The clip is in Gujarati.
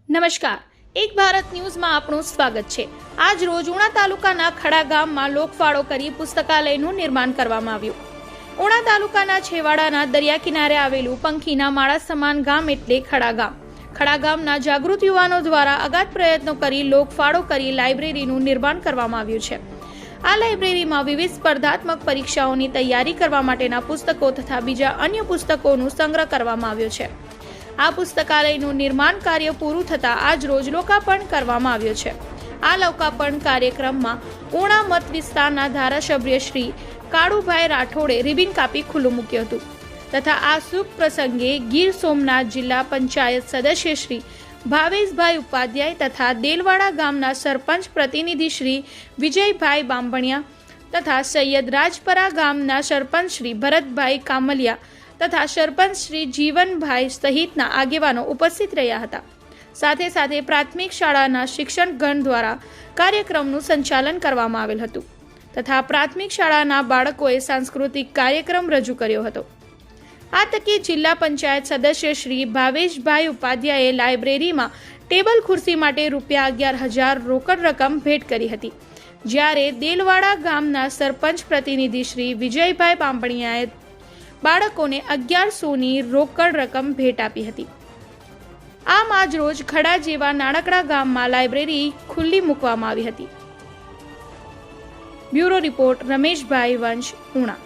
નમસ્કાર, એક ભારત ન્યૂઝમાં આપનું સ્વાગત છે। આજ રોજ ઉણા તાલુકાના ખડા ગામમાં લોકફાળો કરી પુસ્તકાલયનું નિર્માણ કરવામાં આવ્યું। ઉણા તાલુકાના છેવાડાના દરિયા કિનારે આવેલું પંખીના માળા સમાન ગામ એટલે ખડા ગામ। ખડા ગામના જાગૃત યુવાનો દ્વારા અગાધ પ્રયત્નો કરી લોકફાળો કરી લાઇબ્રેરીનું નિર્માણ કરવામાં આવ્યું છે। આ લાઇબ્રેરીમાં વિવિધ સ્પર્ધાત્મક પરીક્ષાઓની તૈયારી કરવા માટેના પુસ્તકો તથા બીજા અન્ય પુસ્તકોનું સંગ્રહ કરવામાં આવ્યો છે। આ પુસ્તકાલયનું નિર્માણ કાર્ય પૂરું થતાં આજ રોજ લોકાર્પણ કરવામાં આવ્યો છે। આ લોકાર્પણ કાર્યક્રમમાં ઉણા મત વિસ્તારના ધારાસભ્ય શ્રી કાળુભાઈ રાઠોડે રિબિન કાપી ખુલ્લું મૂક્યું હતું તથા આ શુભ પ્રસંગે ગીર સોમનાથ જિલ્લા પંચાયત સદસ્ય શ્રી ભાવેશભાઈ ઉપાધ્યાય તથા દેલવાડા ગામના સરપંચ પ્રતિનિધિ શ્રી વિજયભાઈ બાંભણિયા તથા સૈયદ રાજપરા ગામના સરપંચ શ્રી ભરતભાઈ કામલિયા તથા સરપંચ શ્રી જીવનભાઈ સહિતના આગેવાનો ઉપસ્થિત રહ્યા હતા। સાથે સાથે પ્રાથમિક શાળાના શિક્ષકગણ દ્વારા કાર્યક્રમનું સંચાલન કરવામાં આવેલ હતું તથા પ્રાથમિક શાળાના બાળકોએ સાંસ્કૃતિક કાર્યક્રમ રજૂ કર્યો હતો। આ તકે જિલ્લા પંચાયત સદસ્ય શ્રી ભાવેશભાઈ ઉપાધ્યાયે લાઇબ્રેરીમાં ટેબલ ખુરશી માટે ₹11,000 રોકડ રકમ ભેટ કરી હતી, જ્યારે દેલવાડા ગામના સરપંચ પ્રતિનિધિ શ્રી વિજયભાઈ બાંભણિયાએ બાળકોને 1100ની રોકડ રકમ ભેટ આપી હતી। આમ આજ રોજ ખડા જેવા નાનકડા ગામમાં લાઇબ્રેરી ખુલ્લી મૂકવામાં આવી હતી। બ્યુરો રિપોર્ટ રમેશભાઈ વંશ, ઉણા।